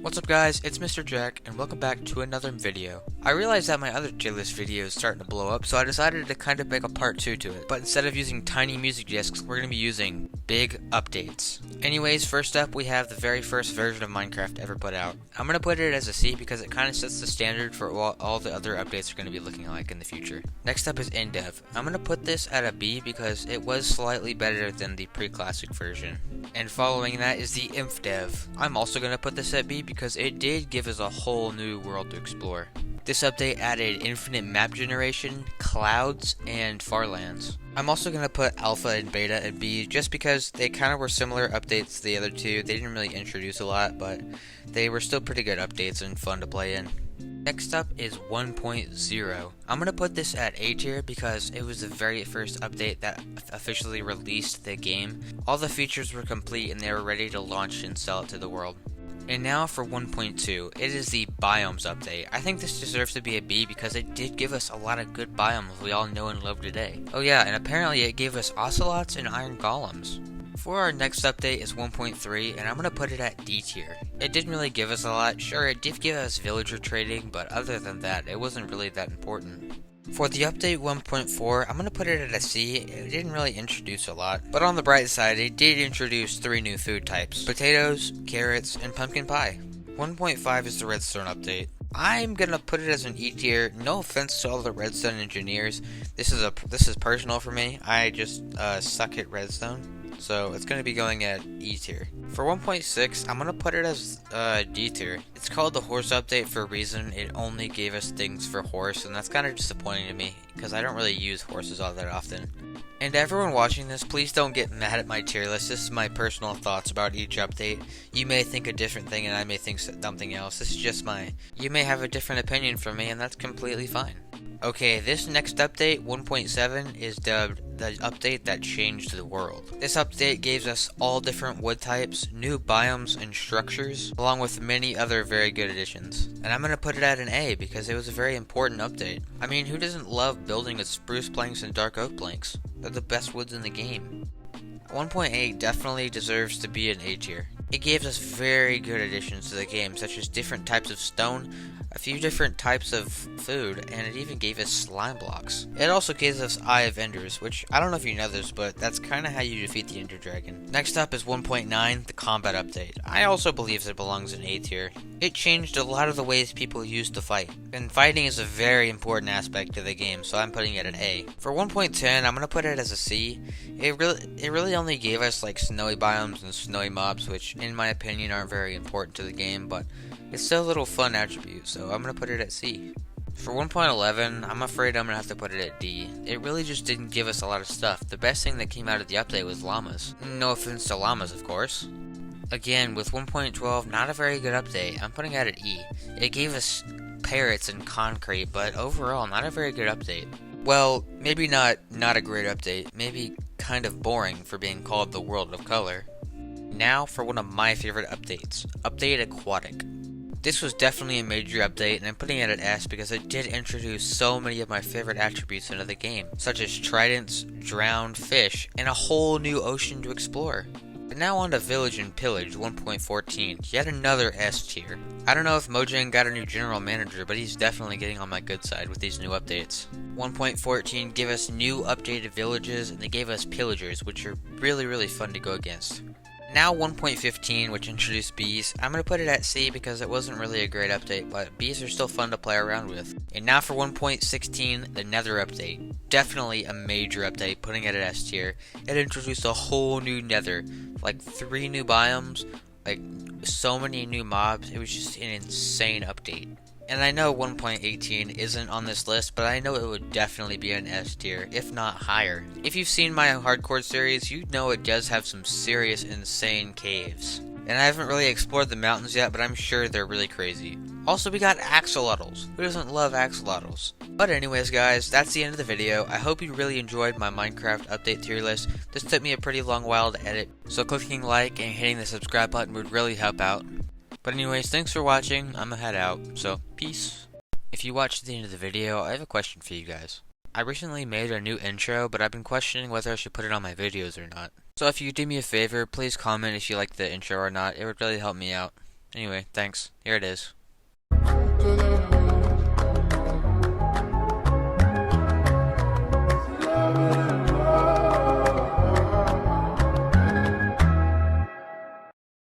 What's up guys, it's Mr. Jack and welcome back to another video. I realized that my other tier list video is starting to blow up, so I decided to kind of make a part 2 to it. But instead of using tiny music discs, we're going to be using big updates. Anyways, first up we have the very first version of Minecraft ever put out. I'm going to put it as a C because it kind of sets the standard for what all the other updates are going to be looking like in the future. Next up is InDev. I'm going to put this at a B because it was slightly better than the pre-classic version. And following that is the InfDev. I'm also going to put this at B because it did give us a whole new world to explore. This update added infinite map generation, clouds, and farlands. I'm also going to put Alpha and Beta at B just because they kind of were similar updates to the other two. They didn't really introduce a lot, but they were still pretty good updates and fun to play in. Next up is 1.0. I'm going to put this at A tier because it was the very first update that officially released the game. All the features were complete and they were ready to launch and sell it to the world. And now for 1.2, it is the Biomes update. I think this deserves to be a B because it did give us a lot of good biomes we all know and love today. Oh yeah, and apparently it gave us ocelots and iron golems. For our next update is 1.3, and I'm going to put it at D tier. It didn't really give us a lot. Sure, it did give us villager trading, but other than that, it wasn't really that important. For the update 1.4, I'm going to put it at a C. It didn't really introduce a lot, but on the bright side, it did introduce 3 new food types: potatoes, carrots, and pumpkin pie. 1.5 is the Redstone update. I'm gonna put it as an E tier. No offense to all the Redstone engineers. This is personal for me. I just suck at Redstone, so it's gonna be going at E tier. For 1.6, I'm gonna put it as D tier. It's called the horse update for a reason. It only gave us things for horse, and that's kind of disappointing to me because I don't really use horses all that often. And everyone watching this, please don't get mad at my tier list. This is my personal thoughts about each update. You may think a different thing and I may think something else. This is just you may have a different opinion from me and that's completely fine. Okay, this next update, 1.7, is dubbed the update that changed the world. This update gave us all different wood types, new biomes and structures, along with many other very good additions. And I'm going to put it at an A because it was a very important update. I mean, who doesn't love building with spruce planks and dark oak planks? They're the best woods in the game. 1.8 definitely deserves to be an A tier. It gave us very good additions to the game, such as different types of stone, a few different types of food, and it even gave us slime blocks. It also gave us Eye of Enders, which I don't know if you know this, but that's kind of how you defeat the Ender Dragon. Next up is 1.9, the combat update. I also believe it belongs in A tier. It changed a lot of the ways people used to fight, and fighting is a very important aspect to the game, so I'm putting it at A. For 1.10, I'm going to put it as a C. It really only gave us like snowy biomes and snowy mobs, which in my opinion aren't very important to the game, but it's still a little fun attribute, so I'm going to put it at C. For 1.11, I'm afraid I'm going to have to put it at D. It really just didn't give us a lot of stuff. The best thing that came out of the update was llamas. No offense to llamas, of course. Again, with 1.12, not a very good update. I'm putting it at E. It gave us parrots and concrete, but overall, not a very good update. Well, maybe not a great update. Maybe kind of boring for being called the World of Color. Now for one of my favorite updates, Update Aquatic. This was definitely a major update, and I'm putting it at S because it did introduce so many of my favorite attributes into the game, such as tridents, drowned fish, and a whole new ocean to explore. But now on to Village and Pillage 1.14, yet another S tier. I don't know if Mojang got a new general manager, but he's definitely getting on my good side with these new updates. 1.14 gave us new updated villages, and they gave us pillagers, which are really fun to go against. Now 1.15, which introduced bees. I'm going to put it at C because it wasn't really a great update, but bees are still fun to play around with. And now for 1.16, the Nether update. Definitely a major update, putting it at S tier. It introduced a whole new Nether, like 3 new biomes, like so many new mobs. It was just an insane update. And I know 1.18 isn't on this list, but I know it would definitely be an S tier, if not higher. If you've seen my hardcore series, you know it does have some serious insane caves. And I haven't really explored the mountains yet, but I'm sure they're really crazy. Also, we got axolotls. Who doesn't love axolotls? But anyways guys, that's the end of the video. I hope you really enjoyed my Minecraft update tier list. This took me a pretty long while to edit, so clicking like and hitting the subscribe button would really help out. But anyways, thanks for watching. I'ma head out, so peace. If you watched the end of the video, I have a question for you guys. I recently made a new intro, but I've been questioning whether I should put it on my videos or not. So if you could do me a favor, please comment if you like the intro or not. It would really help me out. Anyway, thanks. Here it is. To the